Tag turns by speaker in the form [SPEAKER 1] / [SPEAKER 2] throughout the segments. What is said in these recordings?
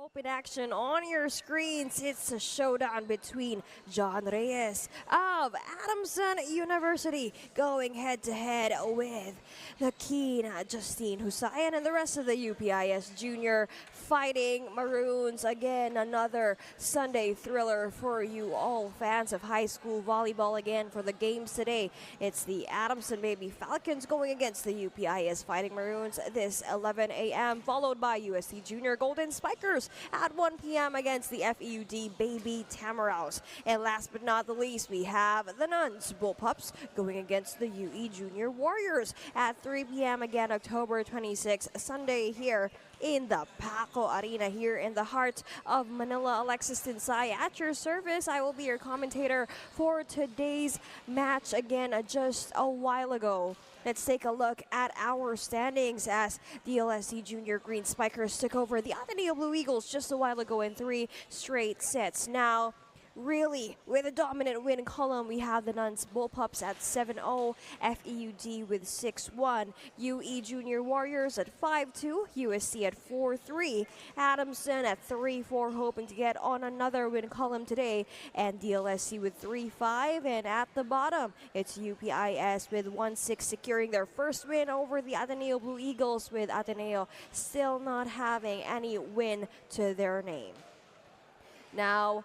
[SPEAKER 1] Hope in action on your screens. It's a showdown between John Reyes of Adamson University going head-to-head with the keen Justine Husayan and the rest of the UPIS Junior Fighting Maroons. Again, another Sunday thriller for you all fans of high school volleyball. Again, for the games today, it's the Adamson Baby Falcons going against the UPIS Fighting Maroons this 11 a.m., followed by USC Junior Golden Spikers at 1 p.m. against the FEUD Baby Tamaraws. And last but not the least, we have the Nuns Bullpups going against the UE Junior Warriors at 3 p.m. again, October 26th, Sunday here in the Paco Arena here in the heart of Manila. Alexis Tinsay at your service. I will be your commentator for today's match. Again, just a while ago, let's take a look at our standings as the LSC Junior Green Spikers took over the Ateneo Blue Eagles just a while ago in 3 straight sets. Now, really, with a dominant win column, we have the Nuns Bullpups at 7-0, FEUD with 6-1, UE Junior Warriors at 5-2, USC at 4-3, Adamson at 3-4, hoping to get on another win column today, and DLSC with 3-5, and at the bottom, it's UPIS with 1-6, securing their first win over the Ateneo Blue Eagles, with Ateneo still not having any win to their name. Now,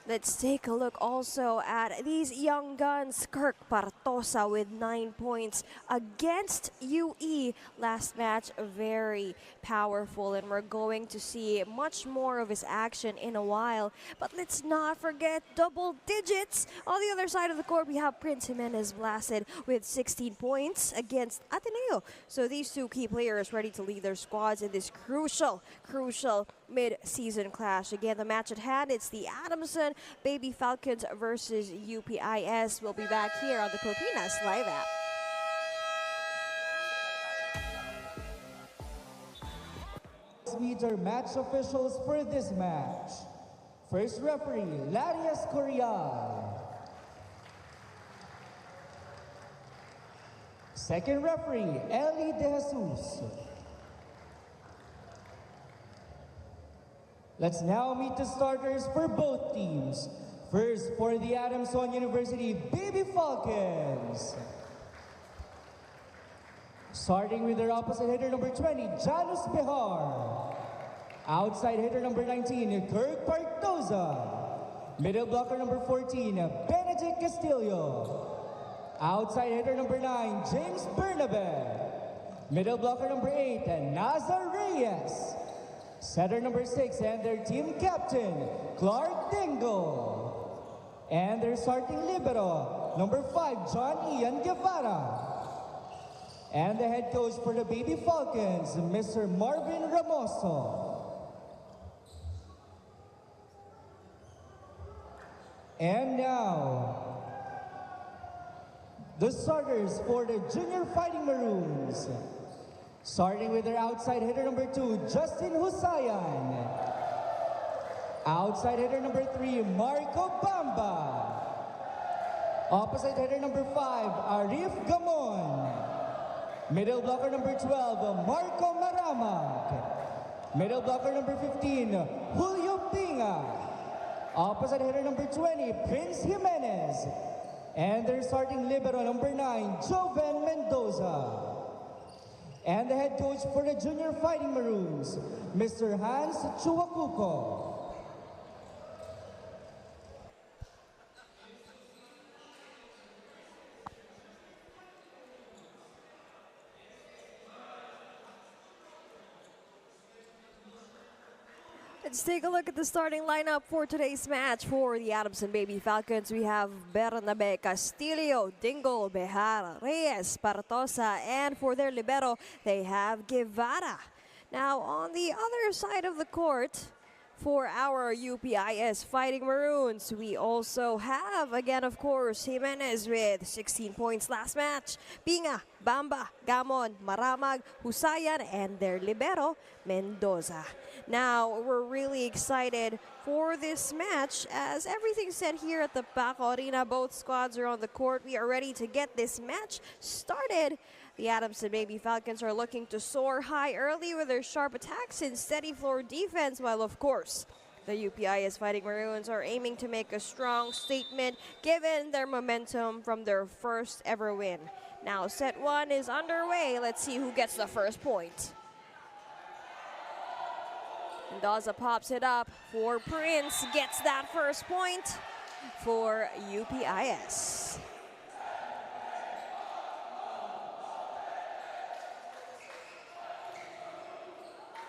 [SPEAKER 1] let's take a look also at these young guns. Kirk Partosa with 9 points against UE last match. Very powerful, and we're going to see much more of his action in a while. But let's not forget double digits. On the other side of the court, we have Prince Jimenez blasted with 16 points against Ateneo. So these two key players ready to lead their squads in this crucial mid-season clash. Again, the match at hand, it's the Adamson Baby Falcons versus UPIS. We'll be back here on the Pilipinas Live app.
[SPEAKER 2] Meet our match officials for this match. First referee, Larias Corial. Second referee, Eli De Jesus. Let's now meet the starters for both teams. First, for the Adamson University Baby Falcons. Starting with their opposite hitter number 20, Janus Behar. Outside hitter number 19, Kirk Partosa. Middle blocker number 14, Benedict Castillo. Outside hitter number 9, James Bernabe. Middle blocker number 8, Nazar Reyes. Setter number 6 and their team captain, Clark Dingo. And their starting libero, number 5, John Ian Guevara. And the head coach for the Baby Falcons, Mr. Marvin Ramoso. And now, the starters for the Junior Fighting Maroons. Starting with their outside hitter number 2, Justin Husayan. Outside hitter number 3, Marco Bamba. Opposite hitter number 5, Arif Gamon. Middle blocker number 12, Marco Maramag. Middle blocker number 15, Julio Pinga. Opposite hitter number 20, Prince Jimenez. And their starting libero number 9, Joven Mendoza. And the head coach for the Junior Fighting Maroons, Mr. Hans Chuacuco.
[SPEAKER 1] Let's take a look at the starting lineup for today's match. For the Adamson Baby Falcons, we have Bernabe, Castillo, Dingle, Behar, Reyes, Partosa, and for their libero, they have Guevara. Now, on the other side of the court, for our UPIS Fighting Maroons, we also have, again, of course, Jimenez with 16 points last match. Pinga, Bamba, Gamon, Maramag, Husayan, and their libero, Mendoza. Now, we're really excited for this match. As everything's said here at the Paco Arena, both squads are on the court. We are ready to get this match started. The Adamson Baby Falcons are looking to soar high early with their sharp attacks and steady floor defense, while of course, the UPIS Fighting Maroons are aiming to make a strong statement given their momentum from their first ever win. Now set one is underway. Let's see who gets the first point. Mendoza pops it up for Prince, gets that first point for UPIS.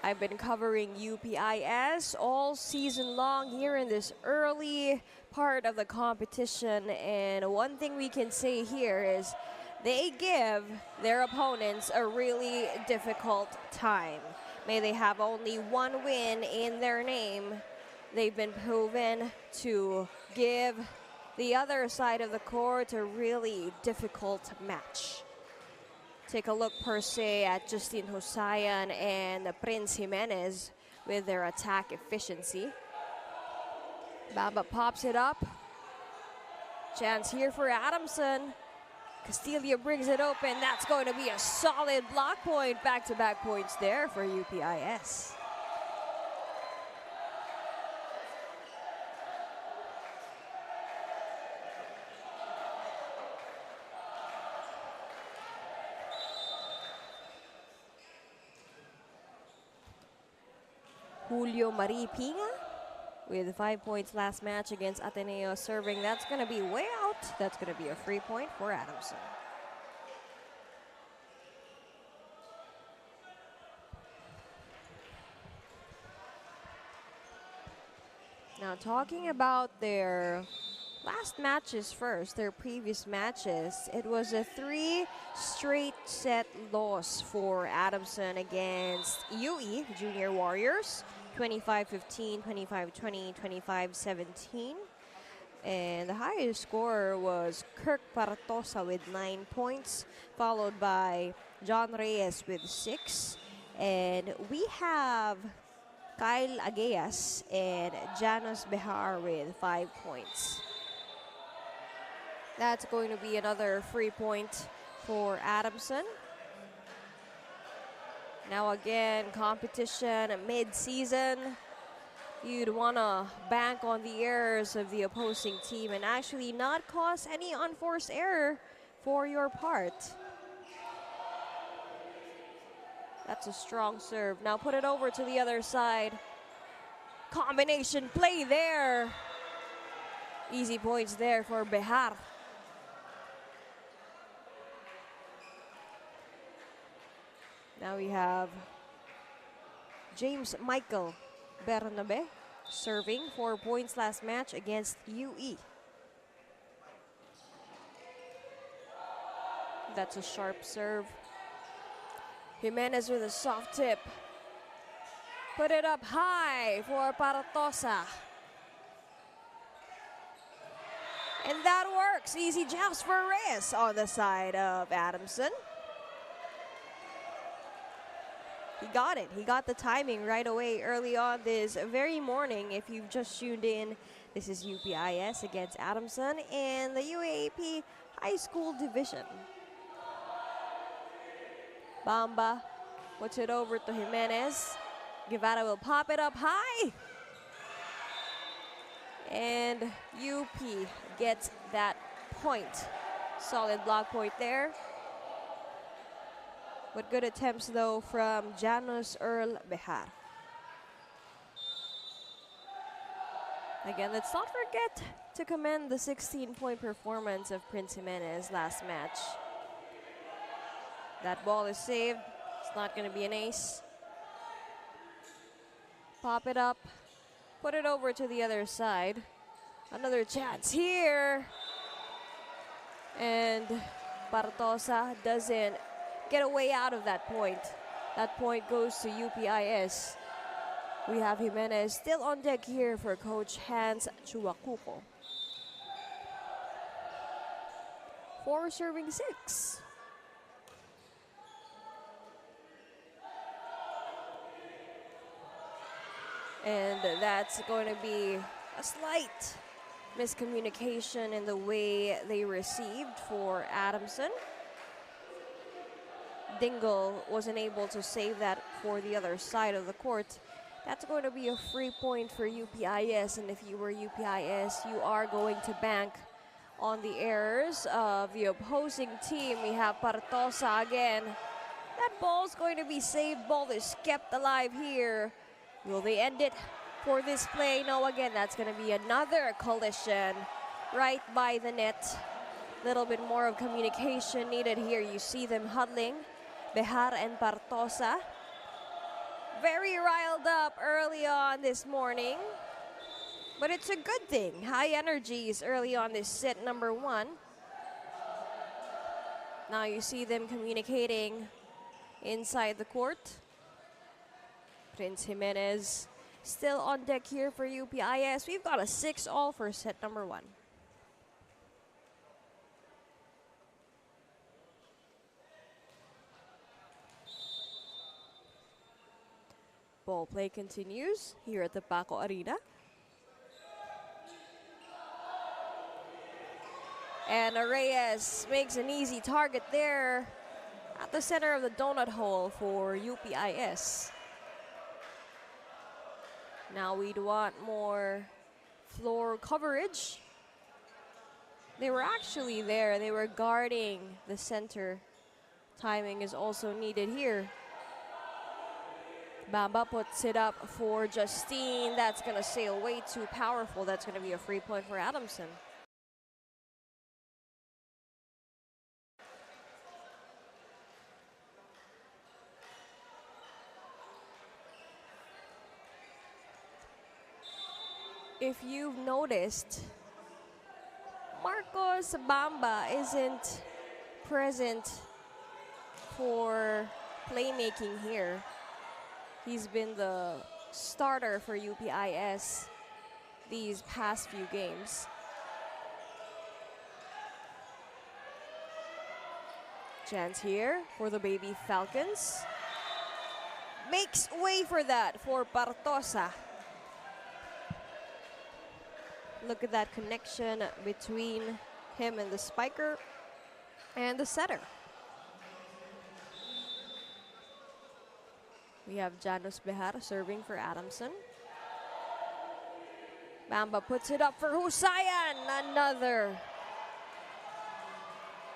[SPEAKER 1] I've been covering UPIS all season long here in this early part of the competition, and one thing we can say here is they give their opponents a really difficult time. May they have only one win in their name, they've been proven to give the other side of the court a really difficult match. Take a look per se at Justin Husayan and Prince Jimenez with their attack efficiency. Bamba pops it up. Chance here for Adamson. Castillo brings it open. That's going to be a solid block point. Back-to-back points there for UPIS. Julio Maripinga with 5 points last match against Ateneo serving. That's going to be way out. That's going to be a free point for Adamson. Now talking about their last matches first, their previous matches, it was a 3 straight set loss for Adamson against UE Junior Warriors. 25-15, 25-20, 25-17. And the highest scorer was Kirk Paratosa with 9 points, followed by John Reyes with 6. And we have Kyle Ageas and Janos Behar with 5 points. That's going to be another free point for Adamson. Now again, competition mid-season. You'd want to bank on the errors of the opposing team and actually not cause any unforced error for your part. That's a strong serve. Now put it over to the other side. Combination play there. Easy points there for Behar. Now we have James Michael Bernabe serving 4 points last match against UE. That's a sharp serve. Jimenez with a soft tip. Put it up high for Paratosa. And that works. Easy joust for Reyes on the side of Adamson. He got it. He got the timing right away early on this very morning. If you've just tuned in, this is UPIS against Adamson in the UAAP High School Division. Bamba puts it over to Jimenez. Guevara will pop it up high. And UP gets that point. Solid block point there. But good attempts, though, from Janos Earl Behar. Again, let's not forget to commend the 16-point performance of Prince Jimenez last match. That ball is saved. It's not going to be an ace. Pop it up. Put it over to the other side. Another chance here. And Paratosa doesn't get a way out of that point. That point goes to UPIS. We have Jimenez still on deck here for Coach Hans Chuacuco. 4 serving 6. And that's going to be a slight miscommunication in the way they received for Adamson. Dingle wasn't able to save that for the other side of the court. That's going to be a free point for UPIS, and if you were UPIS, you are going to bank on the errors of the opposing team. We have Partosa again. That ball's going to be saved. Ball is kept alive here. Will they end it for this play? No, again, that's going to be another collision right by the net. Little bit more of communication needed here. You see them huddling, Behar and Partosa. Very riled up early on this morning, but it's a good thing. High energies early on this set number 1. Now you see them communicating inside the court. Prince Jimenez still on deck here for UPIS. We've got a 6-all for set number 1. Ball play continues here at the Paco Arena. And Reyes makes an easy target there at the center of the donut hole for UPIS. Now we'd want more floor coverage. They were actually there. They were guarding the center. Timing is also needed here. Bamba puts it up for Justine. That's going to sail way too powerful. That's going to be a free point for Adamson. If you've noticed, Marcos Bamba isn't present for playmaking here. He's been the starter for UPIS these past few games. Chance here for the Baby Falcons. Makes way for that for Partosa. Look at that connection between him and the spiker and the setter. We have Janus Behar serving for Adamson. Bamba puts it up for Husayan. Another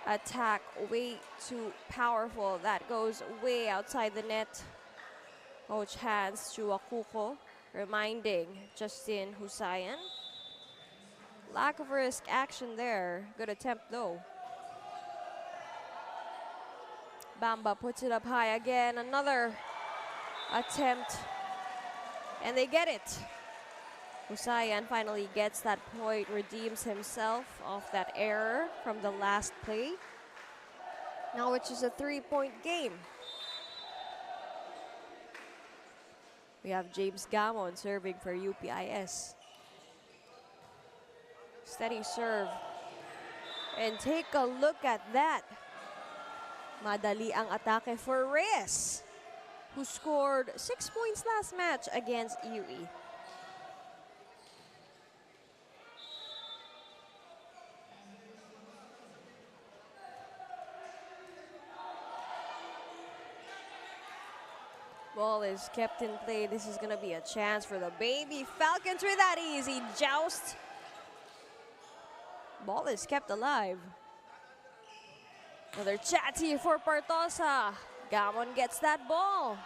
[SPEAKER 1] attack, way too powerful. That goes way outside the net. Coach hands to Akuko, reminding Justin Husayan. Lack of risk action there. Good attempt though. Bamba puts it up high again. Another attempt, and they get it. Husayan finally gets that point, redeems himself off that error from the last play. Now it's just a 3-point game. We have James Gamon serving for UPIS. Steady serve. And take a look at that. Madali ang atake for Reyes, who scored 6 points last match against UE. Ball is kept in play. This is going to be a chance for the Baby Falcons with that easy joust. Ball is kept alive. Another chatty for Partosa. Gamon gets that ball.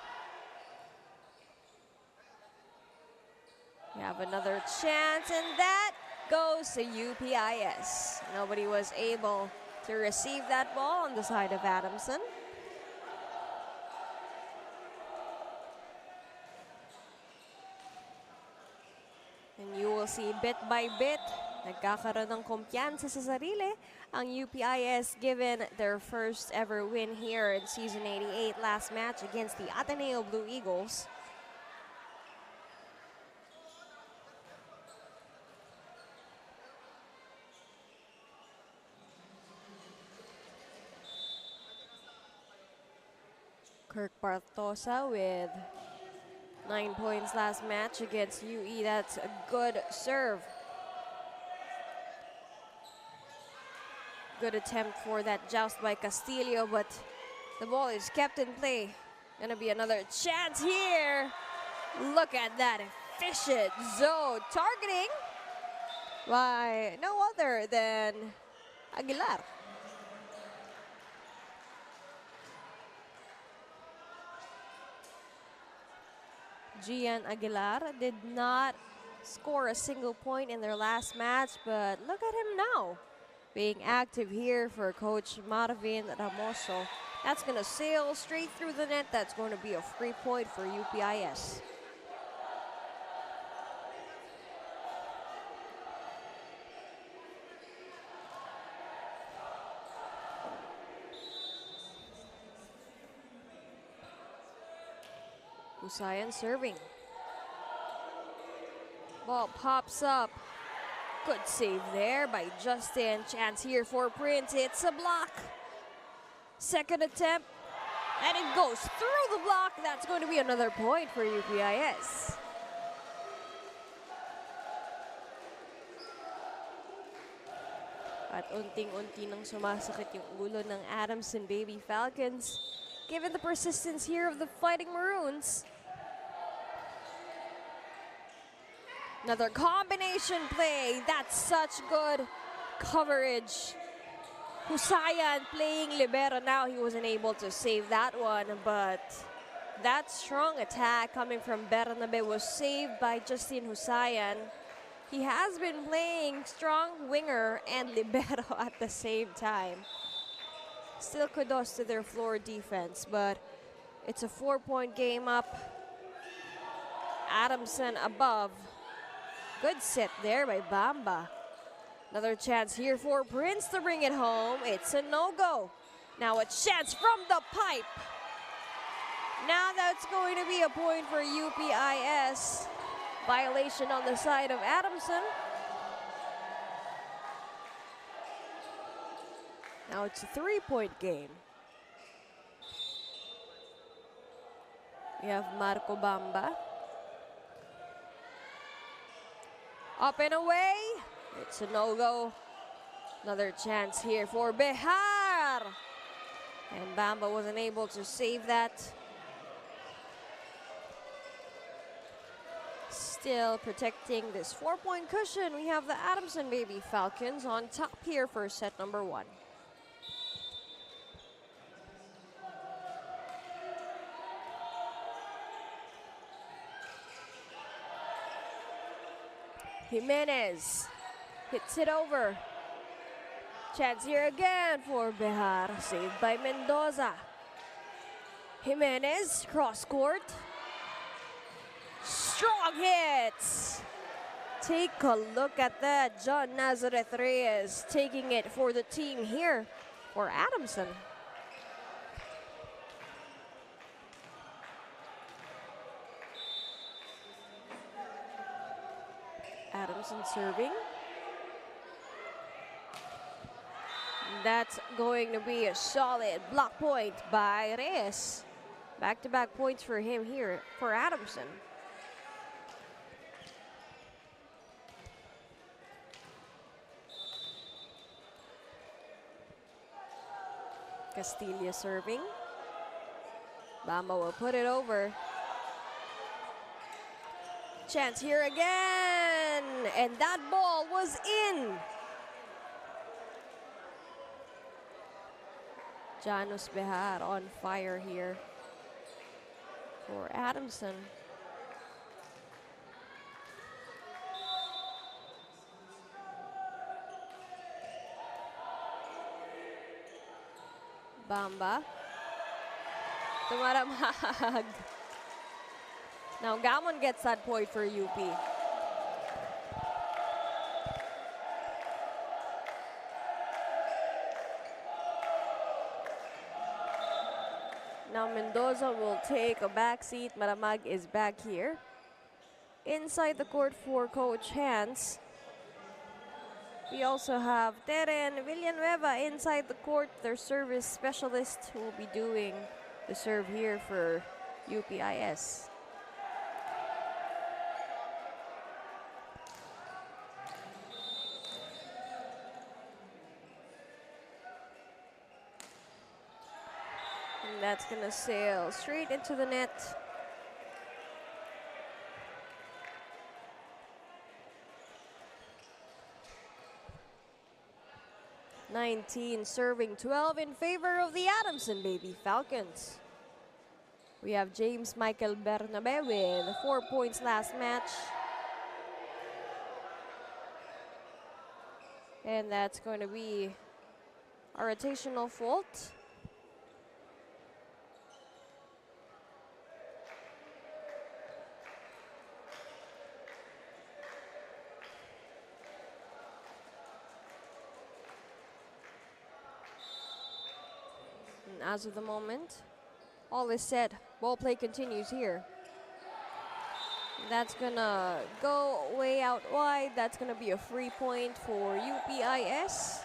[SPEAKER 1] We have another chance, and that goes to UPIS. Nobody was able to receive that ball on the side of Adamson. And you will see bit by bit, nagkakaroon ng kumpiyansa sa sarili ang UPIS given their first ever win here in Season 88 last match against the Ateneo Blue Eagles. Kirk Partosa with 9 points last match against UE. That's a good serve. Good attempt for that joust by Castillo, but The ball is kept in play. Gonna be another chance here. Look at that efficient zone targeting by no other than Aguilar. Gian Aguilar did not score a single point in their last match, but look at him now, being active here for Coach Marvin Ramoso. That's going to sail straight through the net. That's going to be a free point for UPIS. Husayan serving. Ball pops up. Good save there by Justin. Chance here for Prince. It's a block. Second attempt. And it goes through the block. That's going to be another point for UPIS. At unting-unti nang sumasakit yung ulo ng Adamson Baby Falcons, given the persistence here of the Fighting Maroons. Another combination play. That's such good coverage. Husayan playing libero now. He wasn't able to save that one, but that strong attack coming from Bernabe was saved by Justin Husayan. He has been playing strong winger and libero at the same time. Still kudos to their floor defense, but it's a 4-point game up. Adamson above. Good set there by Bamba. Another chance here for Prince to bring it home. It's a no-go. Now a chance from the pipe. Now that's going to be a point for UPIS. Violation on the side of Adamson. Now it's a 3-point game. We have Marco Bamba. Up and away. It's a no-go. Another chance here for Behar. And Bamba wasn't able to save that. Still protecting this 4-point cushion. We have the Adamson Baby Falcons on top here for set number 1. Jimenez hits it over. Chance here again for Behar. Saved by Mendoza. Jimenez, cross court. Strong hits. Take a look at that. John Nazareth Reyes taking it for the team here for Adamson. Adamson serving. That's going to be a solid block point by Reyes. Back-to-back points for him here for Adamson. Castilla serving. Bamba will put it over. Chance here again, and that ball was in. Janus Behar on fire here for Adamson. Bamba. Tumaramag. Now Gamon gets that point for UP. Now Mendoza will take a back seat. Maramag is back here. Inside the court for Coach Hans. We also have Teren Villanueva inside the court, their service specialist, who will be doing the serve here for UPIS. that's gonna sail straight into the net. (19) serving 12 in favor of the Adamson Baby Falcons. We have James Michael Bernabe with 4 points last match. And that's going to be a rotational fault. And as of the moment, all is set. Ball play continues here. That's gonna go way out wide. That's gonna be a free point for UPIS.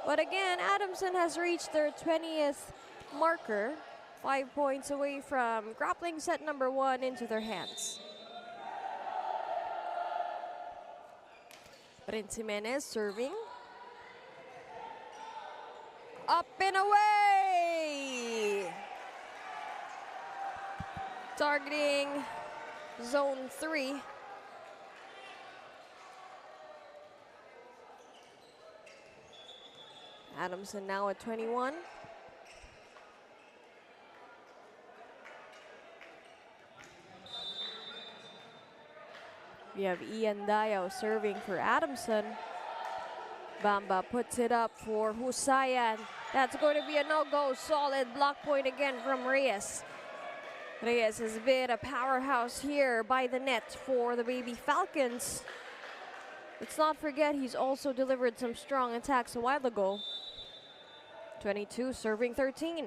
[SPEAKER 1] But again, Adamson has reached their 20th marker, 5 points away from grappling set number 1 into their hands. Prince Jimenez serving. Up and away! Targeting zone 3. Adamson now at 21. We have Ian Dayo serving for Adamson. Bamba puts it up for Husayan. That's going to be a no-go. Solid block point again from Reyes. Reyes has been a powerhouse here by the net for the Baby Falcons. Let's not forget he's also delivered some strong attacks a while ago. 22 serving 13. And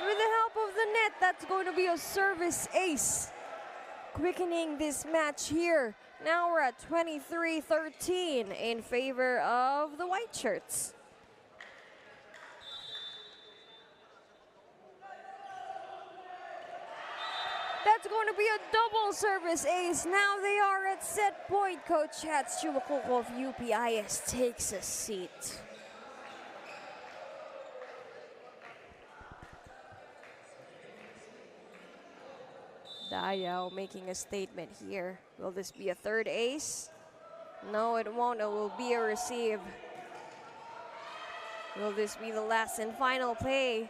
[SPEAKER 1] with the help of the net, that's going to be a service ace, quickening this match here. Now we're at 23-13 in favor of the white shirts. That's going to be a double service ace. Now they are at set point. Coach Hats Chiwakoko of UPIS takes a seat. Dayao making a statement here. Will this be a third ace? No, it won't. It will be a receive. Will this be the last and final play?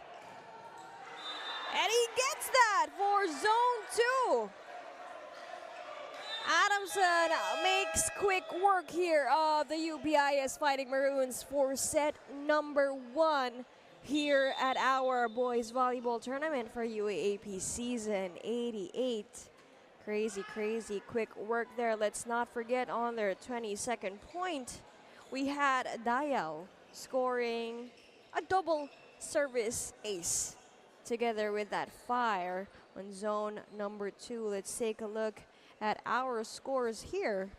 [SPEAKER 1] And he gets that for zone 2. Adamson makes quick work here of the UPIS Fighting Maroons for set number 1 here at our boys volleyball tournament for UAAP season 88. Crazy, crazy quick work there. Let's not forget on their 22nd point, we had Dayao scoring a double service ace together with that fire on zone number 2. Let's take a look at our scores here.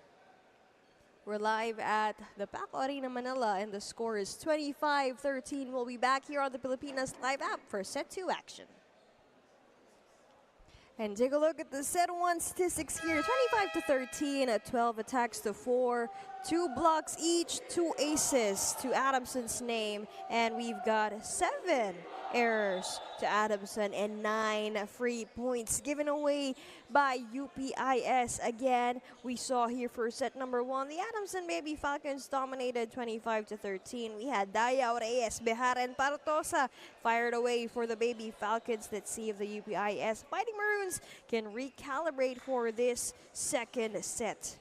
[SPEAKER 1] We're live at the Paco Arena, Manila, and the score is 25-13. We'll be back here on the Pilipinas Live app for set 2 action. And take a look at the set 1 statistics here. 25-13, 12 attacks to 4, 2 blocks each, 2 aces to Adamson's name, and we've got 7 errors to Adamson and 9 free points given away by UPIS. Again, we saw here for set number 1, the Adamson Baby Falcons dominated 25-13. We had Dayao, Reyes, Behar, and Partosa fired away for the Baby Falcons. Let's see if the UPIS Fighting Maroons can recalibrate for this second set.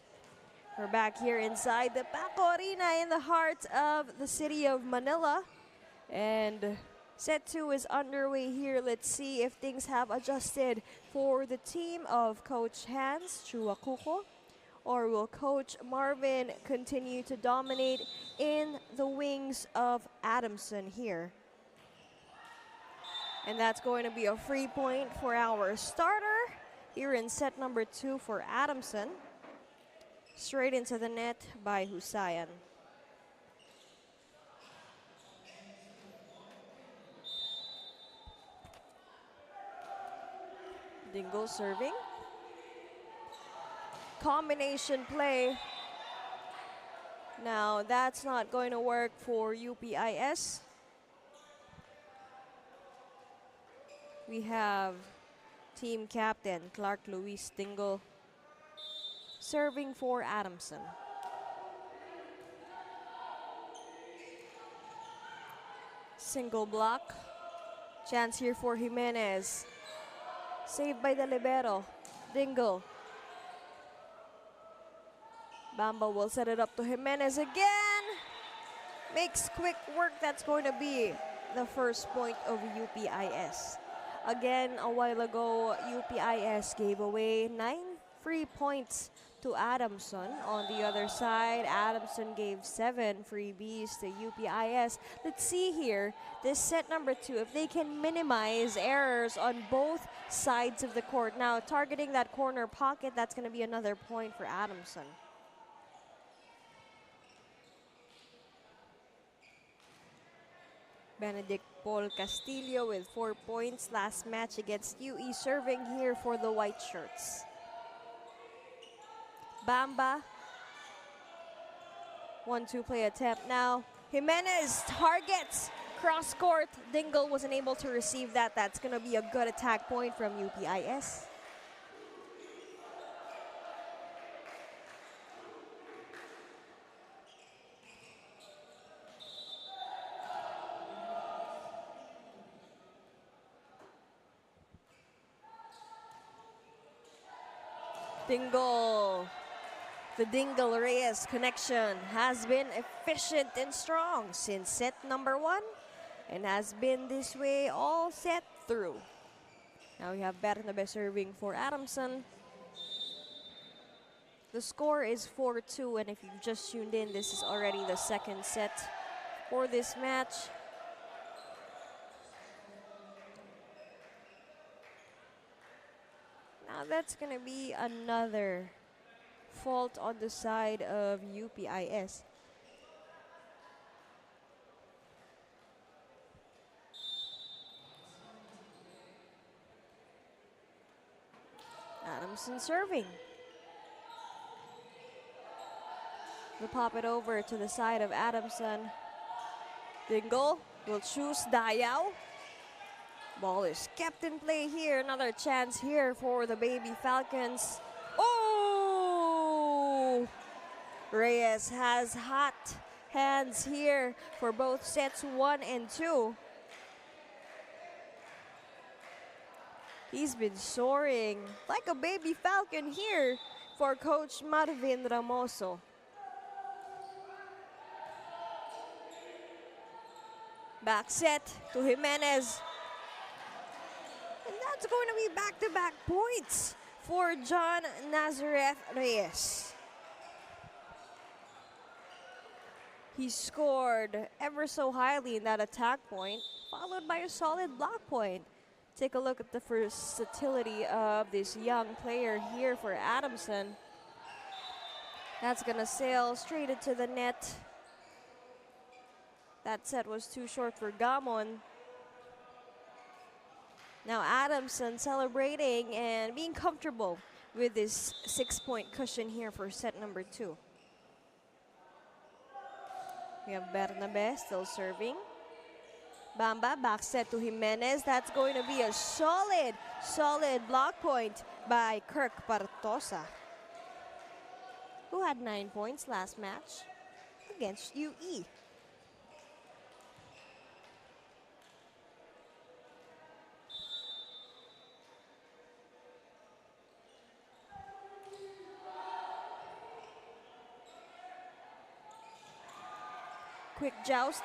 [SPEAKER 1] We're back here inside the Paco Arena in the heart of the city of Manila. And set 2 is underway here. Let's see if things have adjusted for the team of Coach Hans Chuakuko, or will Coach Marvin continue to dominate in the wings of Adamson here? And that's going to be a free point for our starter here in set number 2 for Adamson. Straight into the net by Husayan. Dingle serving. Combination play. Now that's not going to work for UPIS. we have team captain Clark Luis Dingle serving for Adamson. Single block. Chance here for Jimenez. Saved by the libero. Dingle. Bamba will set it up to Jimenez again. Makes quick work. That's going to be the first point of UPIS. Again, a while ago, UPIS gave away 9 free points to Adamson. On the other side, Adamson gave 7 freebies to UPIS. Let's see here, this set number 2, if they can minimize errors on both sides of the court. Now, targeting that corner pocket, that's going to be another point for Adamson. Benedict Paul Castillo with 4 points last match against UE, serving here for the white shirts. Bamba. 1-2 play attempt now. Jimenez targets cross court. Dingle wasn't able to receive that. That's going to be a good attack point from UPIS. Dingle. The Dingle-Reyes connection has been efficient and strong since set number 1 and has been this way all set through. Now we have Bernabe serving for Adamson. The score is 4-2, and if you've just tuned in, this is already the second set for this match. Now that's going to be another fault on the side of UPIS. Adamson serving. We'll pop it over to the side of Adamson. Dingle will choose Dayao. Ball is kept in play here. Another chance here for the Baby Falcons. Oh! Reyes has hot hands here for both sets 1 and 2. He's been soaring like a baby falcon here for Coach Marvin Ramoso. Back set to Jimenez. And that's going to be back-to-back points for John Nazareth Reyes. He scored ever so highly in that attack point, followed by a solid block point. Take a look at the versatility of this young player here for Adamson. That's gonna sail straight into the net. That set was too short for Gamon. Now Adamson celebrating and being comfortable with this 6-point cushion here for set number 2. We have Bernabe still serving. Bamba back set to Jimenez. That's going to be a solid block point by Kirk Partosa, who had 9 points last match against UE. Quick joust.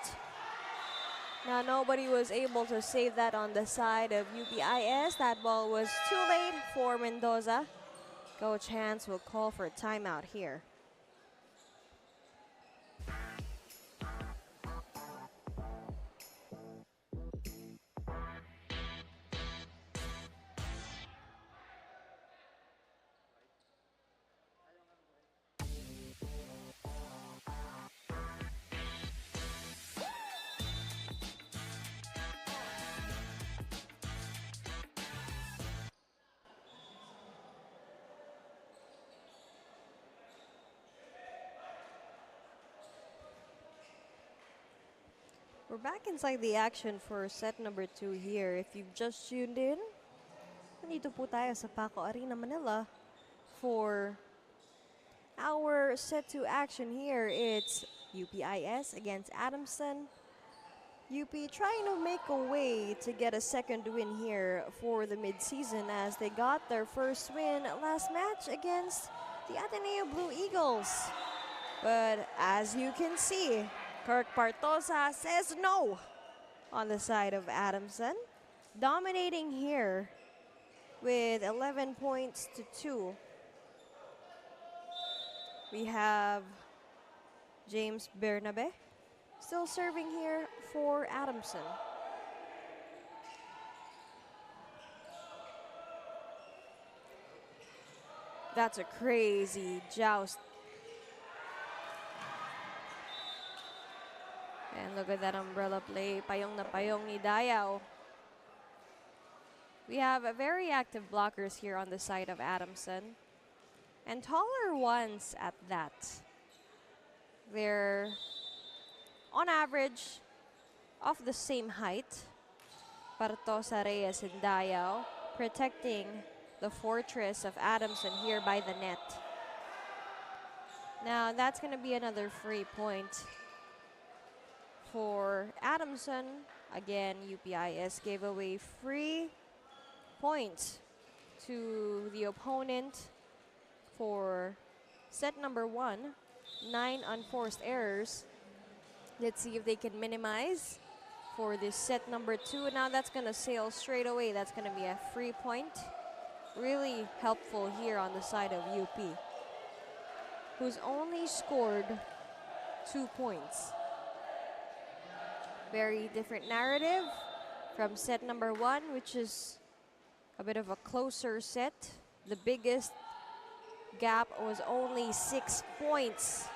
[SPEAKER 1] Now nobody was able to save that on the side of UPIS. That ball was too late for Mendoza. Coach Hans will call for a timeout here. We're back inside the action for set number 2 here. If you've just tuned in, nandito po tayo sa Paco Arena, Manila for our set 2 action here. It's UPIS against Adamson. UP trying to make a way to get a second win here for the midseason as they got their first win last match against the Ateneo Blue Eagles. But as you can see, Kirk Partosa says no on the side of Adamson, dominating here with 11 points to 2. We have James Bernabe still serving here for Adamson. That's a crazy joust. And look at that umbrella play. Payong na payong ni Dayao. We have a very active blockers here on the side of Adamson. And taller ones at that. They're on average of the same height. Partosa, Reyes, and Dayao protecting the fortress of Adamson here by the net. Now that's going to be another free point for Adamson. Again, UPIS gave away free points to the opponent for set number 1. 9 unforced errors. Let's see if they can minimize for this set number 2. Now that's going to sail straight away. That's going to be a free point. Really helpful here on the side of UP, who's only scored 2 points. Very different narrative from set number 1, which is a bit of a closer set. The biggest gap was only 6 points.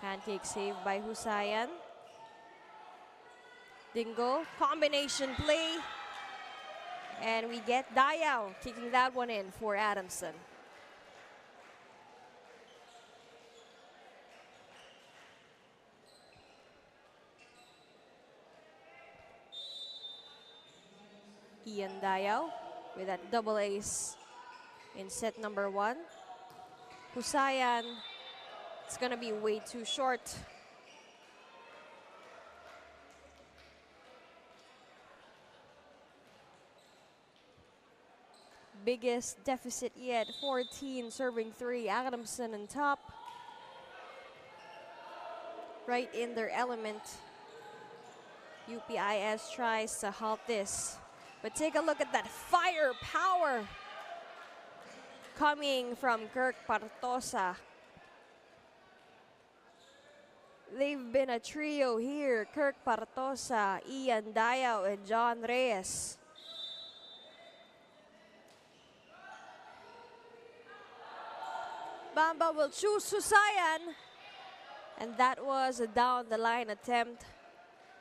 [SPEAKER 1] Pancake save by Husayan. Dingo, combination play. And we get Dayao kicking that one in for Adamson. Ian Dayao with that double ace in set number 1. Husayan, it's gonna be way too short. Biggest deficit yet, 14 serving 3. Adamson on top. Right in their element. UPIS tries to halt this. But take a look at that firepower coming from Kirk Partosa. They've been a trio here. Kirk Partosa, Ian Dayao, and John Reyes. Bamba will choose Husayan. And that was a down the line attempt.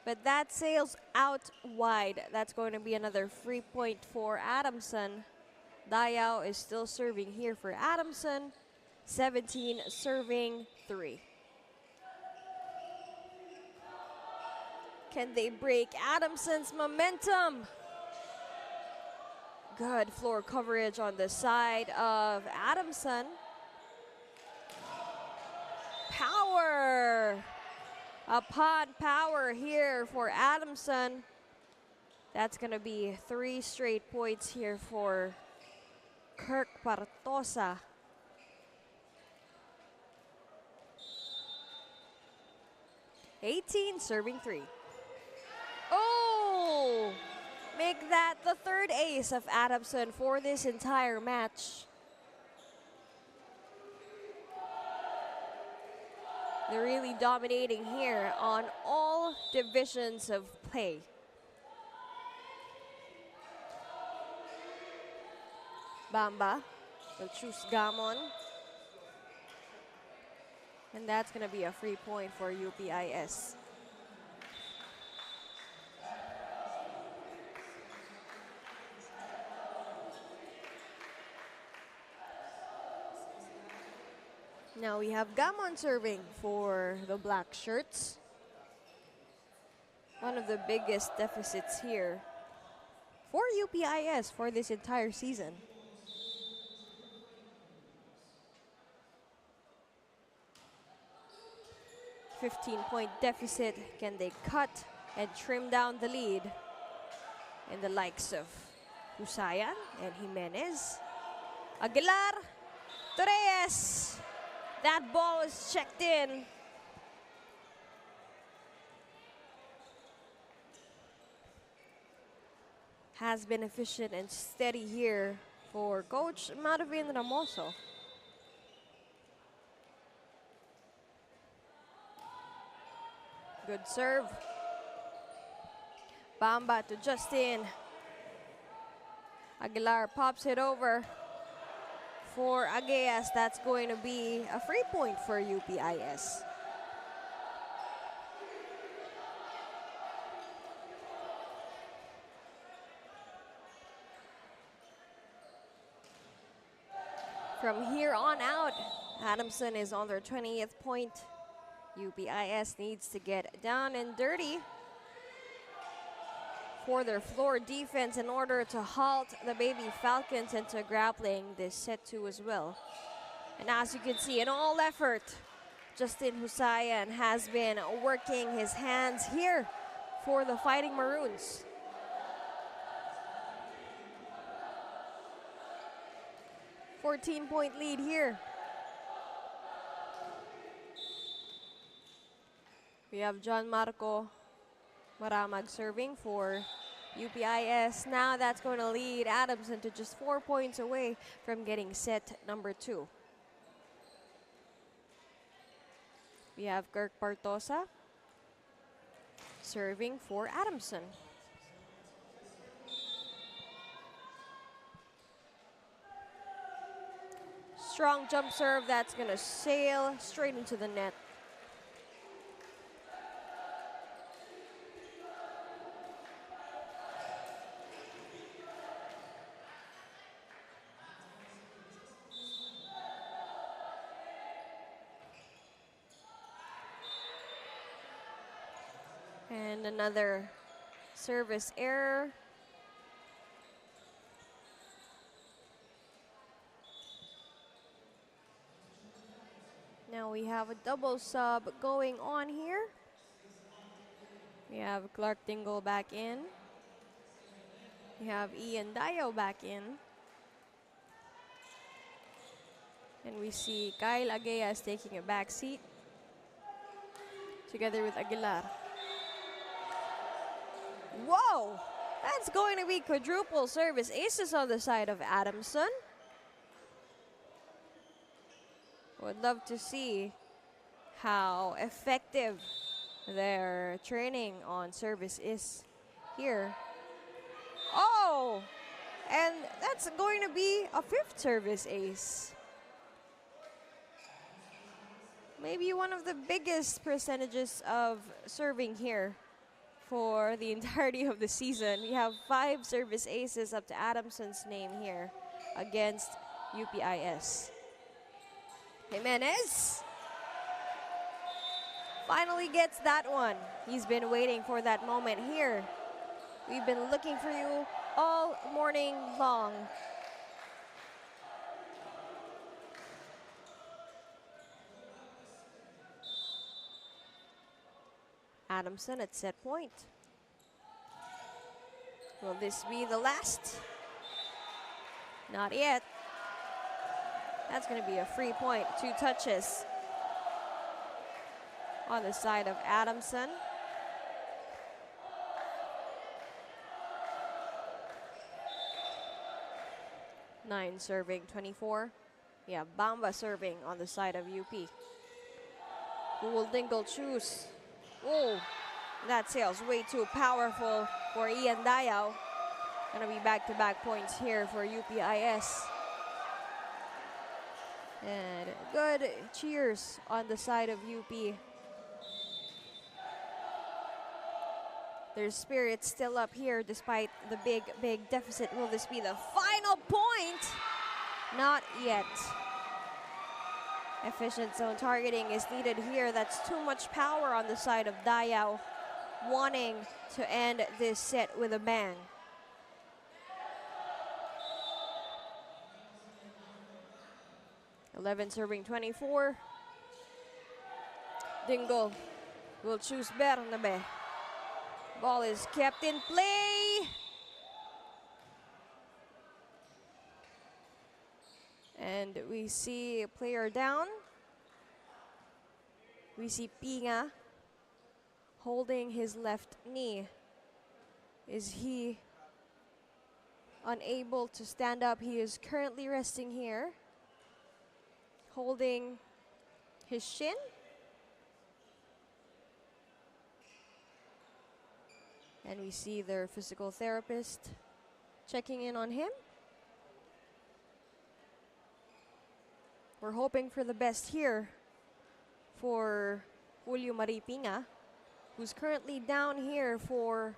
[SPEAKER 1] But that sails out wide. That's going to be another free point for Adamson. Dayao is still serving here for Adamson. 17 serving 3. Can they break Adamson's momentum? Good floor coverage on the side of Adamson. Power upon power here for Adamson. That's going to be 3 straight points here for Kirk Partosa. (18) serving 3. Oh! Make that the 3rd ace of Adamson for this entire match. They're really dominating here on all divisions of play. Bamba will choose Gamon. And that's going to be a free point for UPIS. Now we have Gamon serving for the black shirts. One of the biggest deficits here for UPIS for this entire season. 15-point deficit. Can they cut and trim down the lead? And the likes of Husayan and Jimenez. Aguilar, Torres. That ball is checked in. Has been efficient and steady here for Coach Marvin Ramoso. Good serve. Bamba to Justin. Aguilar pops it over for Ageas. That's going to be a free point for UPIS. From here on out, Adamson is on their 20th point. UPIS needs to get down and dirty for their floor defense in order to halt the Baby Falcons into grappling this set 2 as well. And as you can see, in all effort, Justin Husayan has been working his hands here for the Fighting Maroons. .4 lead here. We have John Marco Maramag serving for UPIS. Now that's going to lead Adamson to just 4 points away from getting set number 2. We have Kirk Partosa serving for Adamson. Strong jump serve that's going to sail straight into the net. And another service error. Now we have a double sub going on here. We have Clark Dingle back in. We have Ian Dayo back in. And we see Kyle Ageas taking a back seat together with Aguilar. Whoa! That's going to be quadruple service aces on the side of Adamson. Would love to see how effective their training on service is here. Oh! And that's going to be a 5th service ace. Maybe one of the biggest percentages of serving here for the entirety of the season. We have 5 service aces up to Adamson's name here against UPIS. Jimenez finally gets that one. He's been waiting for that moment here. We've been looking for you all morning long. Adamson at set point. Will this be the last? Not yet. That's going to be a free point. 2 touches on the side of Adamson. Nine serving 24. Yeah, Bamba serving on the side of UP. Who will Dingle choose? Oh, that sails way too powerful for Ian Dayao. Gonna be back-to-back points here for UPIS. And good cheers on the side of UP. Their spirit's still up here despite the big deficit. Will this be the final point? Not yet. Efficient zone targeting is needed here. That's too much power on the side of Dayao. wanting to end this set with a bang. (11 serving 24). Dingle will choose Bernabe. Ball is kept in play. And we see a player down. We see Pinga holding his left knee. Is he unable to stand up? He is currently resting here, holding his shin. And we see their physical therapist checking in on him. We're hoping for the best here for Julio Maripinga, who's currently down here for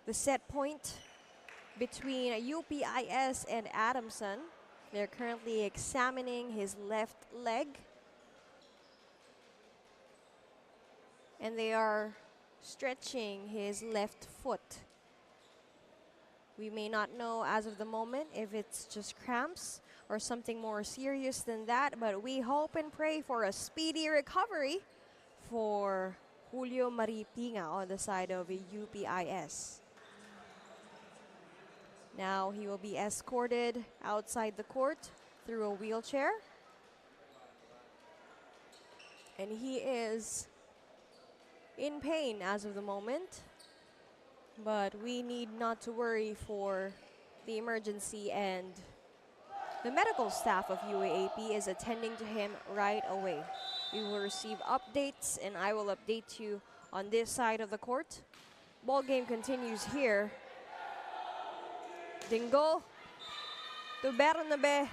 [SPEAKER 1] the set point between UPIS and Adamson. They're currently examining his left leg. And they are stretching his left foot. We may not know as of the moment if it's just cramps or something more serious than that, but we hope and pray for a speedy recovery for Julio Maripinga on the side of UPIS. Now he will be escorted outside the court through a wheelchair. And he is in pain as of the moment, but we need not to worry for the emergency, and the medical staff of UAAP is attending to him right away. We will receive updates, and I will update you on this side of the court. Ball game continues here. Dingle to Bernabe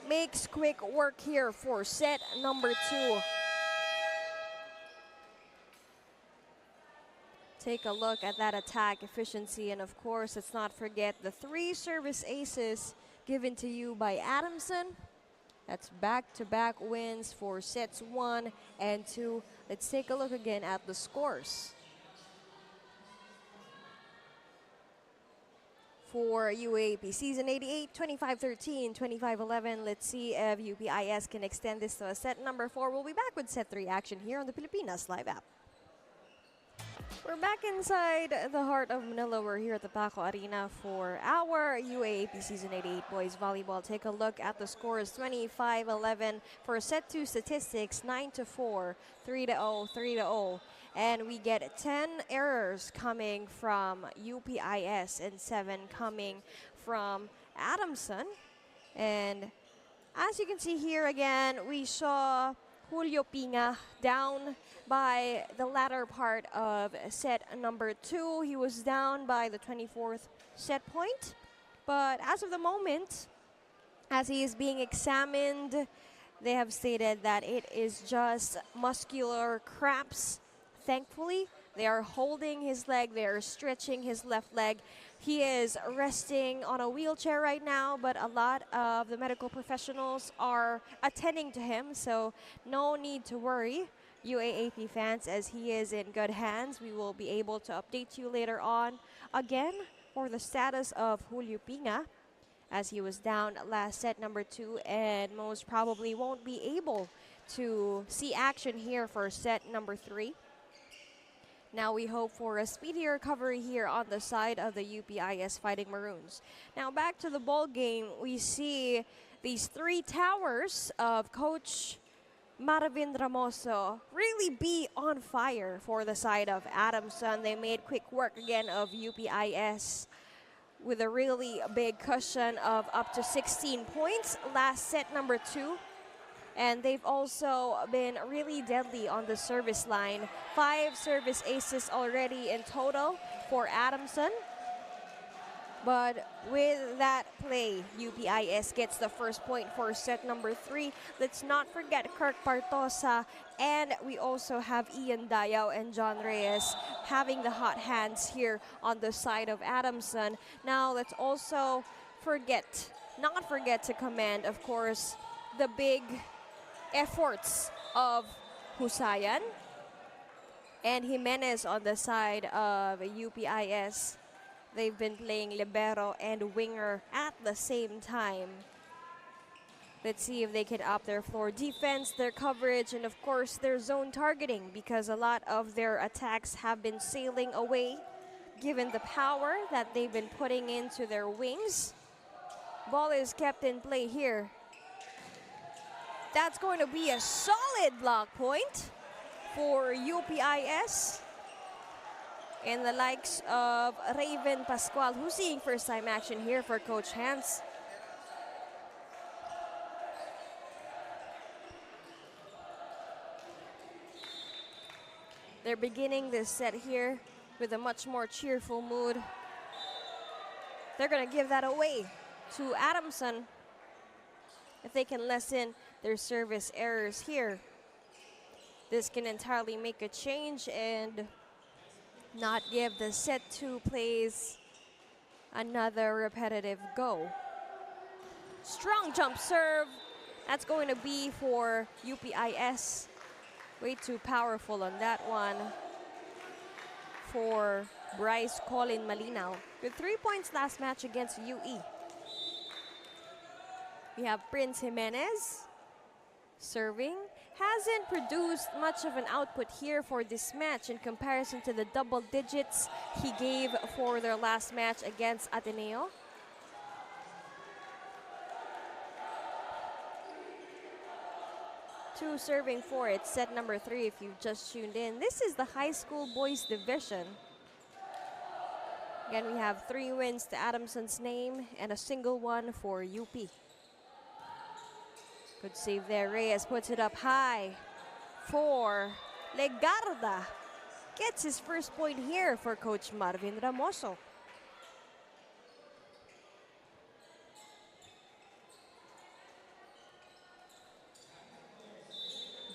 [SPEAKER 1] makes quick work here for set number 2. Take a look at that attack efficiency, and of course, let's not forget the 3 service aces given to you by Adamson. That's back-to-back wins for sets 1 and 2. Let's take a look again at the scores. For UAP Season 88, 25-13, 25-11. Let's see if UPIS can extend this to a set number 4. We'll be back with set 3 action here on the Pilipinas Live app. We're back inside the heart of Manila. We're here at the Paco Arena for our UAAP Season 88 Boys Volleyball. Take a look at the scores. 25-11 for set 2 statistics, 9-4, 3-0, 3-0. And we get 10 errors coming from UPIS and 7 coming from Adamson. And as you can see here again, we saw Julio Pinga down by the latter part of set number 2. He was down by the 24th set point. But as of the moment, as he is being examined, they have stated that it is just muscular cramps. Thankfully, they are holding his leg, they are stretching his left leg. He is resting on a wheelchair right now, but a lot of the medical professionals are attending to him, so no need to worry, UAAP fans, as he is in good hands. We will be able to update you later on again for the status of Julio Pinga, as he was down last set number 2 and most probably won't be able to see action here for set number 3. Now we hope for a speedy recovery here on the side of the UPIS Fighting Maroons. Now back to the ball game, we see these 3 towers of Coach Marvin Ramoso really be on fire for the side of Adamson. They made quick work again of UPIS with a really big cushion of up to 16 points last set number 2. And they've also been really deadly on the service line. 5 service aces already in total for Adamson. But with that play, UPIS gets the first point for set number 3. Let's not forget Kirk Partosa, and we also have Ian Dayao and John Reyes having the hot hands here on the side of Adamson. Now let's also not forget to commend, of course, the big efforts of Husayan and Jimenez on the side of UPIS. They've been playing libero and winger at the same time. Let's see if they can up their floor defense, their coverage, and of course their zone targeting, because a lot of their attacks have been sailing away given the power that they've been putting into their wings. Ball is kept in play here. That's going to be a solid block point for UPIS. And the likes of Raven Pascual, who's seeing first time action here for Coach Hans. They're beginning this set here with a much more cheerful mood. They're gonna give that away to Adamson if they can lessen their service errors here. This can entirely make a change and not give the set 2 plays another repetitive go. Strong jump serve. That's going to be for UPIS. Way too powerful on that one for Bryce Colin Malinaw with 3 points last match against UE. We have Prince Jimenez serving. Hasn't produced much of an output here for this match in comparison to the double digits he gave for their last match against Ateneo. Two serving for it, set number 3 if you've just tuned in. This is the high school boys division. Again, we have 3 wins to Adamson's name and a single one for UP. Good save there. Reyes puts it up high for Legarda. Gets his first point here for Coach Marvin Ramoso.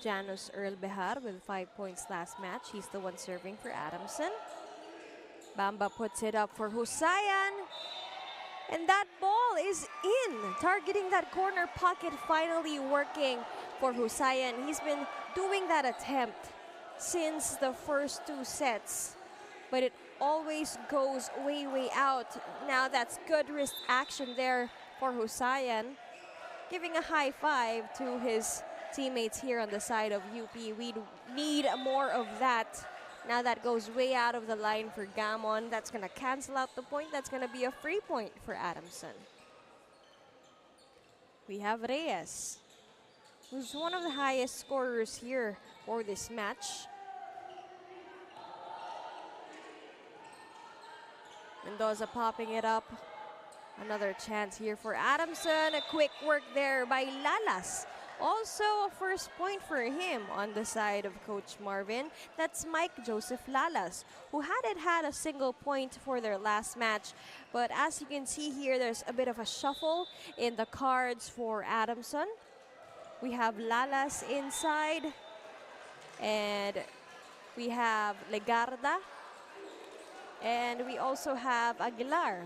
[SPEAKER 1] Janus Earl Behar with 5 points last match. He's the one serving for Adamson. Bamba puts it up for Husayan. And that ball is in, targeting that corner pocket, finally working for Husayan. He's been doing that attempt since the first 2 sets, but it always goes way, way out. Now that's good wrist action there for Husayan, giving a high five to his teammates here on the side of UP. We need more of that. Now that goes way out of the line for Gamon. That's going to cancel out the point. That's going to be a free point for Adamson. We have Reyes, who's one of the highest scorers here for this match. Mendoza popping it up. Another chance here for Adamson. A quick work there by Lalas. Also a first point for him on the side of Coach Marvin. That's Mike Joseph Lalas, who hadn't had a single point for their last match. But as you can see here, there's a bit of a shuffle in the cards for Adamson. We have Lalas inside, and we have Legarda, and we also have Aguilar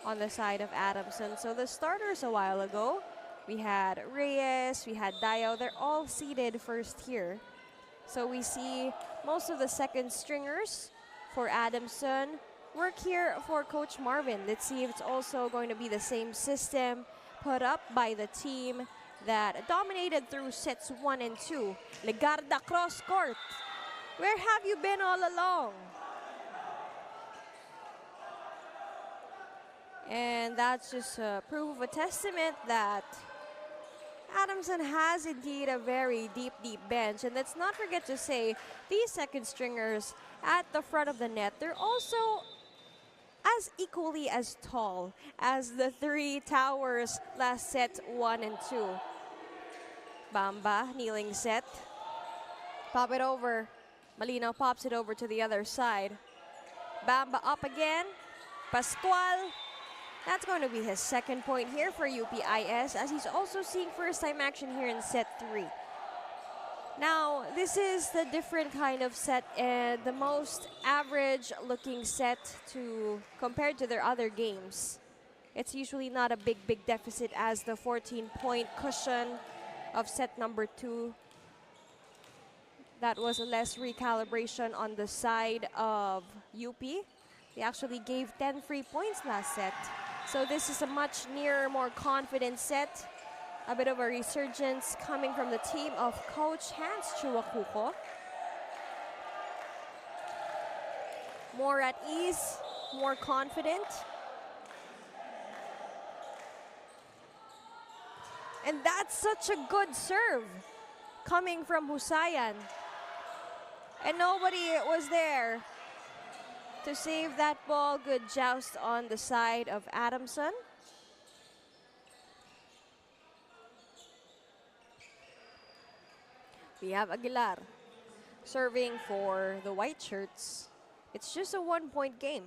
[SPEAKER 1] on the side of Adamson. So the starters a while ago, we had Reyes, we had Dayo. They're all seated first here. So we see most of the second stringers for Adamson work here for Coach Marvin. Let's see if it's also going to be the same system put up by the team that dominated through sets 1 and 2. Legarda cross court. Where have you been all along? And that's just a proof of a testament that Adamson has indeed a very deep, deep bench. And let's not forget to say, these second stringers at the front of the net, they're also as equally as tall as the 3 towers last set 1 and 2. Bamba, kneeling set. Pop it over. Malinaw pops it over to the other side. Bamba up again. Pascual. That's going to be his second point here for UPIS, as he's also seeing first-time action here in set 3. Now, this is the different kind of set and the most average-looking set compared to their other games. It's usually not a big, big deficit as the 14-point cushion of set number 2. That was less recalibration on the side of UP. They actually gave 10 free points last set. So this is a much nearer, more confident set. A bit of a resurgence coming from the team of Coach Hans Chuakuko. More at ease, more confident. And that's such a good serve coming from Husayan. And nobody was there to save that ball. Good joust on the side of Adamson. We have Aguilar serving for the white shirts. It's just a 1-point game.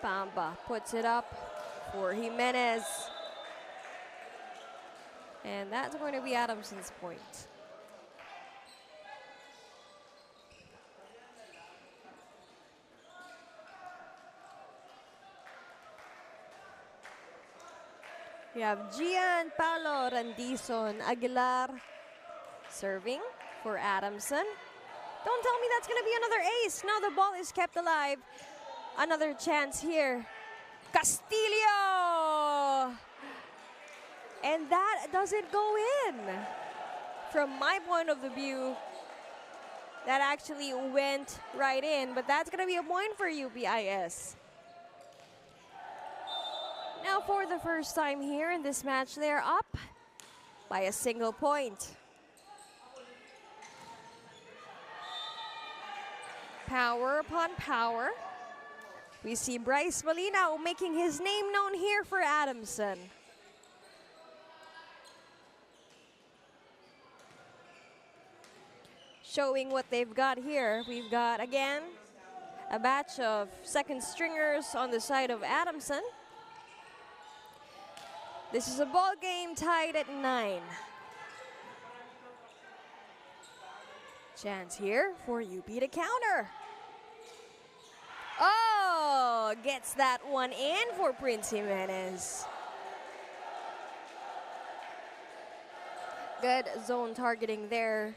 [SPEAKER 1] Bamba puts it up for Jimenez. And that's going to be Adamson's point. We have Gianpaolo Randison Aguilar serving for Adamson. Don't tell me that's going to be another ace. Now the ball is kept alive. Another chance here. Castillo! And that doesn't go in. From my point of the view, that actually went right in, but that's going to be a point for UPIS. Now for the first time here in this match, they're up by a single point. Power upon power. We see Bryce Malinaw making his name known here for Adamson. Showing what they've got here. We've got, again, a batch of second stringers on the side of Adamson. This is a ball game tied at 9. Chance here for UP to counter. Oh, gets that one in for Prince Jimenez. Good zone targeting there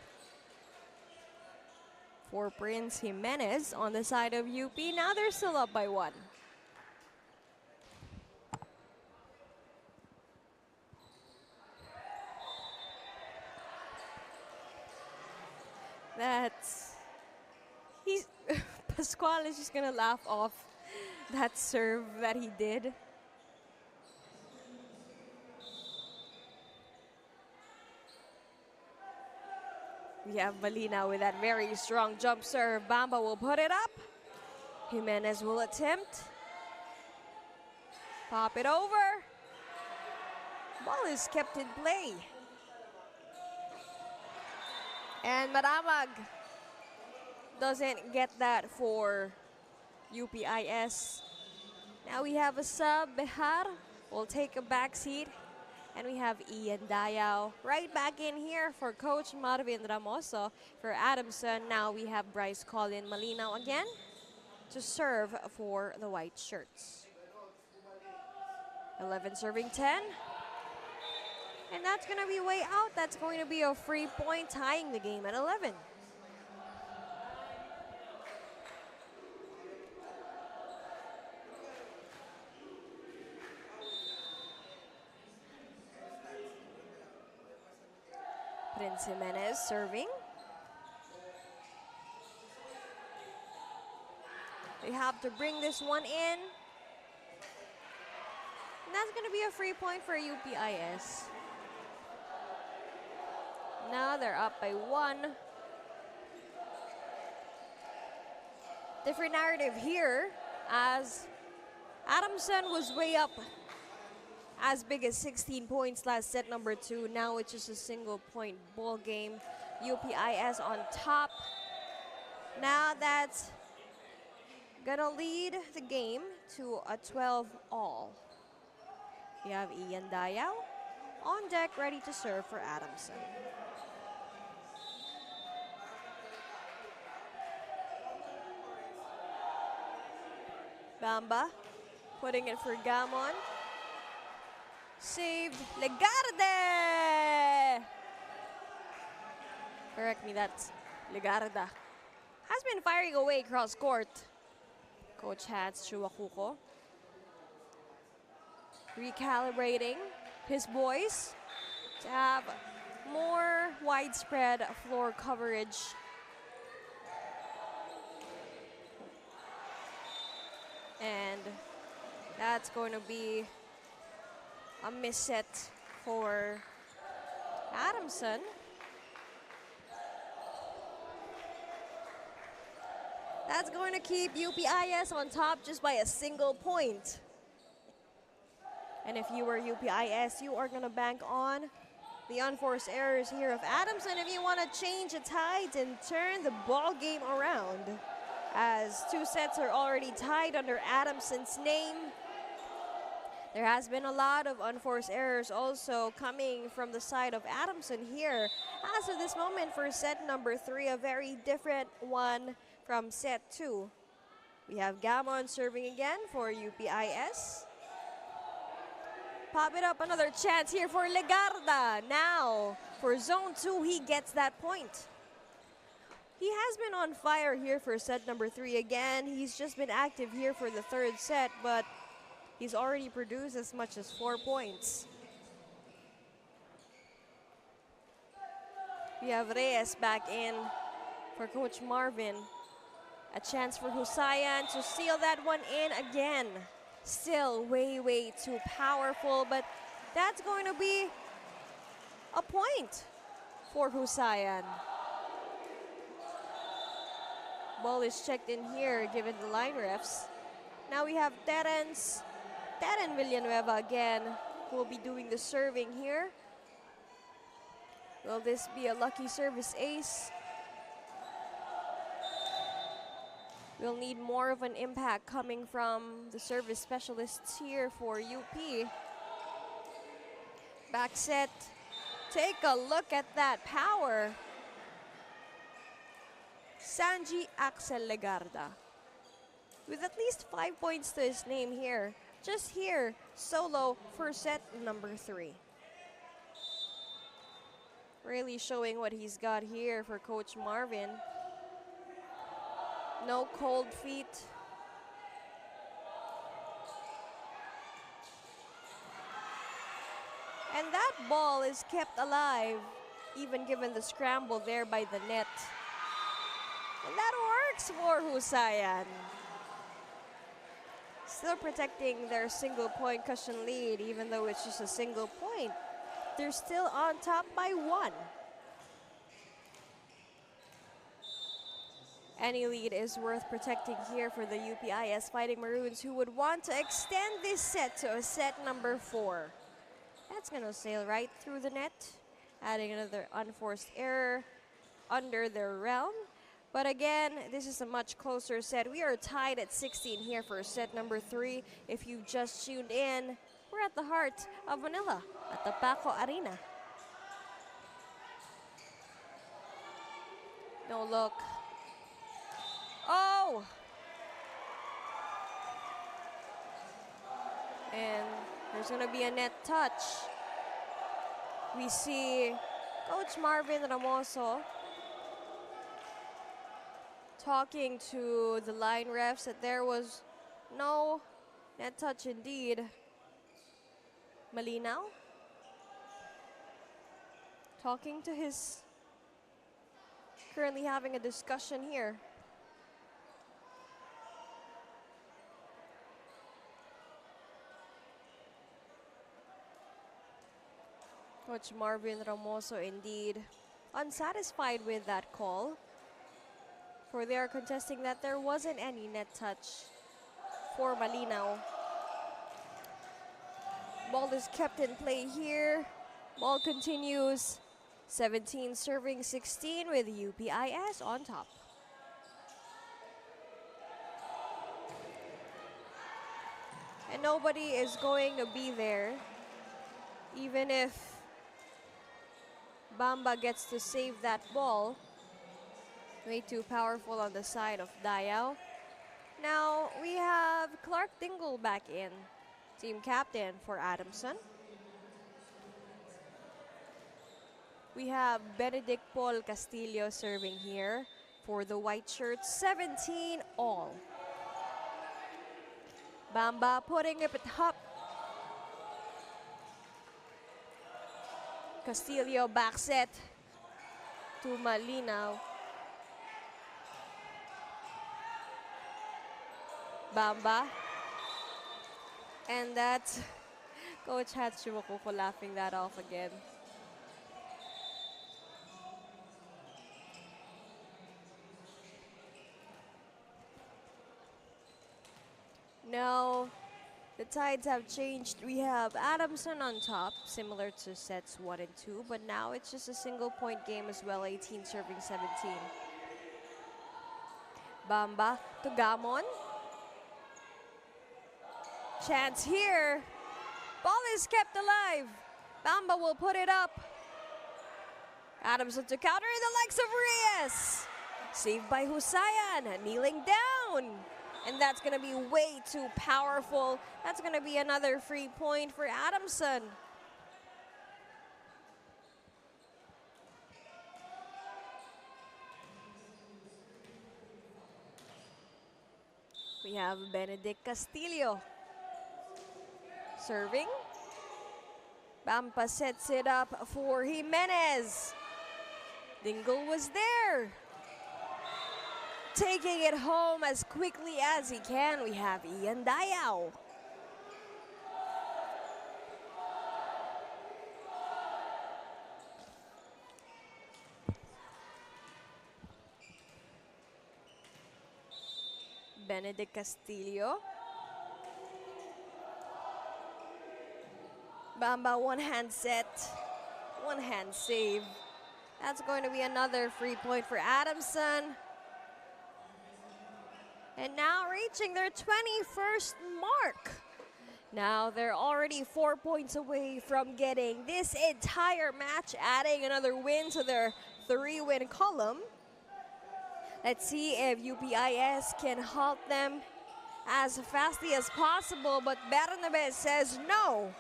[SPEAKER 1] for Prince Jimenez on the side of UP. Now they're still up by 1. Pascual is just gonna laugh off that serve that he did. We have Malinaw with that very strong jump serve. Bamba will put it up. Jimenez will attempt. Pop it over. Ball is kept in play. And Maramag doesn't get that for UPIS. Now we have a sub. Behar will take a back seat. And we have Ian Dayao right back in here for Coach Marvin Ramoso. For Adamson, now we have Bryce Colin Malinaw again to serve for the white shirts. 11 serving 10. And that's going to be way out. That's going to be a free point, tying the game at 11. Prince Jimenez serving. They have to bring this one in. And that's going to be a free point for UPIS. Now they're up by 1. Different narrative here, as Adamson was way up as big as 16 points last set number 2. Now it's just a single point ball game. UPIS on top. Now that's gonna lead the game to a 12-all. We have Ian Dayao on deck, ready to serve for Adamson. Bamba putting it for Gamon. Saved. Legarde! Correct me, that's Legarda. Has been firing away cross court. Coach Hans Chuakuko. Recalibrating his boys to have more widespread floor coverage. And that's going to be a misset for Adamson. That's going to keep UPIS on top just by a single point. And if you were UPIS, you are going to bank on the unforced errors here of Adamson if you want to change the tides and turn the ball game around. As 2 sets are already tied under Adamson's name. There has been a lot of unforced errors also coming from the side of Adamson here. As of this moment for set number 3, a very different one from set 2. We have Gamon serving again for UPIS. Pop it up, another chance here for Legarda. Now, for zone 2, he gets that point. He has been on fire here for set number 3 again. He's just been active here for the 3rd set, but he's already produced as much as 4 points. We have Reyes back in for Coach Marvin. A chance for Husayan to seal that one in again. Still way too powerful, but that's going to be a point for Husayan. Ball is checked in here given the line refs. Now we have Terren Villanueva again, who will be doing the serving here. Will this be a lucky service ace? We'll need more of an impact coming from the service specialists here for UP. Back set. Take a look at that power. Sanji Axel Legarda. With at least 5 points to his name here. Just here, solo for set number 3. Really showing what he's got here for Coach Marvin. No cold feet. And that ball is kept alive, even given the scramble there by the net. And that works for Husayan. Still protecting their single point cushion lead, even though it's just a single point. They're still on top by 1. Any lead is worth protecting here for the UPIS Fighting Maroons, who would want to extend this set to a set number 4. That's going to sail right through the net, adding another unforced error under their realm. But again, this is a much closer set. We are tied at 16 here for set number 3. If you just tuned in, we're at the heart of Manila at the Paco Arena. No look. Oh! And there's going to be a net touch. We see Coach Marvin Ramoso talking to the line refs that there was no net touch indeed. Malinaw talking to his, currently having a discussion here. Coach Marvin Ramoso indeed unsatisfied with that call, for they are contesting that there wasn't any net touch for Malinaw. Ball is kept in play here. Ball continues. 17 serving 16 with UPIS on top. And nobody is going to be there, even if Bamba gets to save that ball. Way too powerful on the side of Dayao. Now we have Clark Dingle back in, team captain for Adamson. We have Benedict Paul Castillo serving here for the white shirts, 17 all. Bamba putting it up. Castillo back set to Malinaw. Bamba. And that's Coach Hatshimakuko laughing that off again. Now, the tides have changed. We have Adamson on top, similar to sets 1 and 2, but now it's just a single point game as well, 18 serving 17. Bamba to Gamon. Chance here. Ball is kept alive. Bamba will put it up. Adamson to counter the likes of Reyes. Saved by Husayan, kneeling down. And that's going to be way too powerful. That's going to be another free point for Adamson. We have Benedict Castillo serving. Bamba sets it up for Jimenez. Dingle was there. Taking it home as quickly as he can, we have Ian Dayao. Benedict Castillo. Bamba one-hand set, one-hand save. That's going to be another free point for Adamson. And now reaching their 21st mark. Now they're already 4 points away from getting this entire match, adding another win to their 3-win column. Let's see if UPIS can halt them as fastly as possible, but Bernabe says no.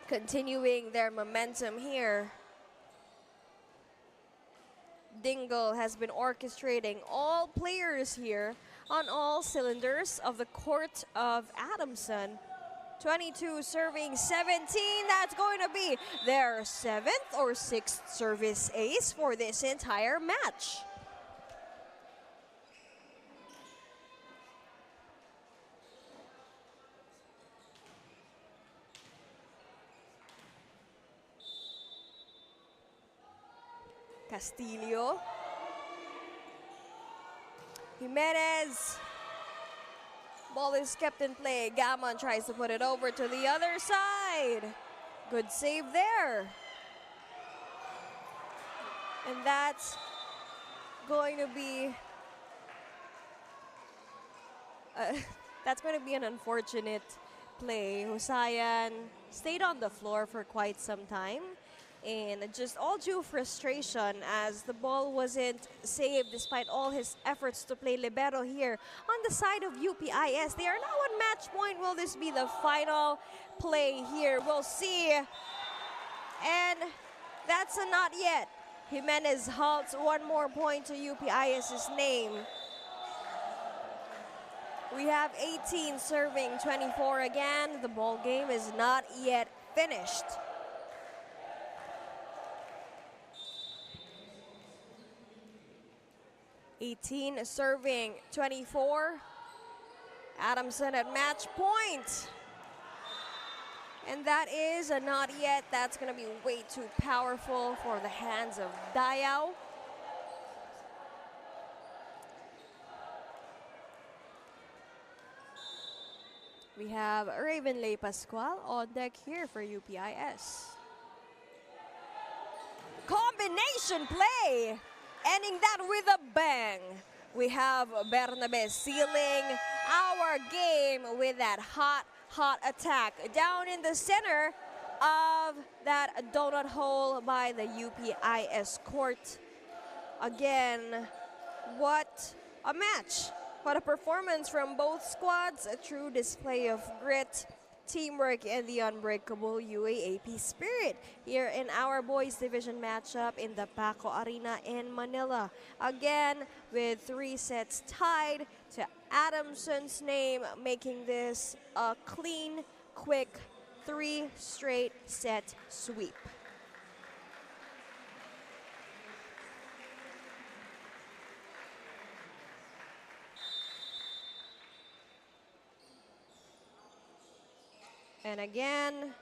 [SPEAKER 1] Continuing their momentum here. Dingle has been orchestrating all players here on all cylinders of the court of Adamson. 22 serving 17, that's going to be their 7th or 6th service ace for this entire match. Castillo. Jimenez. Ball is kept in play. Gamon tries to put it over to the other side. Good save there. And that's going to be an unfortunate play. Husayan stayed on the floor for quite some time. And just all due frustration as the ball wasn't saved despite all his efforts to play libero here on the side of UPIS. They are now on match point. Will this be the final play here? We'll see. And that's a not yet. Jimenez halts one more point to UPIS's name. We have 18 serving 24 again. The ball game is not yet finished. Serving 24. Adamson at match point. And that is a not yet. That's going to be way too powerful for the hands of Dayao. We have Ravenlay Pascual on deck here for UPIS. Combination play! Ending that with a bang. We have Bernabe sealing our game with that hot attack down in the center of that donut hole by the UPIS court. Again, what a match. What a performance from both squads, a true display of grit, teamwork, and the unbreakable UAAP spirit here in our boys division matchup in the Paco Arena in Manila. Again, with 3 sets tied to Adamson's name, making this a clean, quick 3 straight set sweep. And again,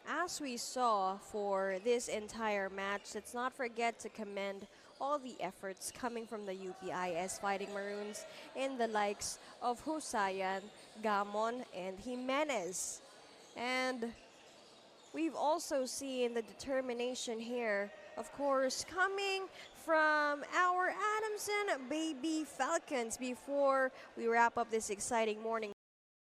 [SPEAKER 1] as we saw for this entire match, let's not forget to commend all the efforts coming from the UPIS Fighting Maroons in the likes of Husayan, Gamon, and Jimenez. And we've also seen the determination here, of course, coming from our Adamson Baby Falcons before we wrap up this exciting morning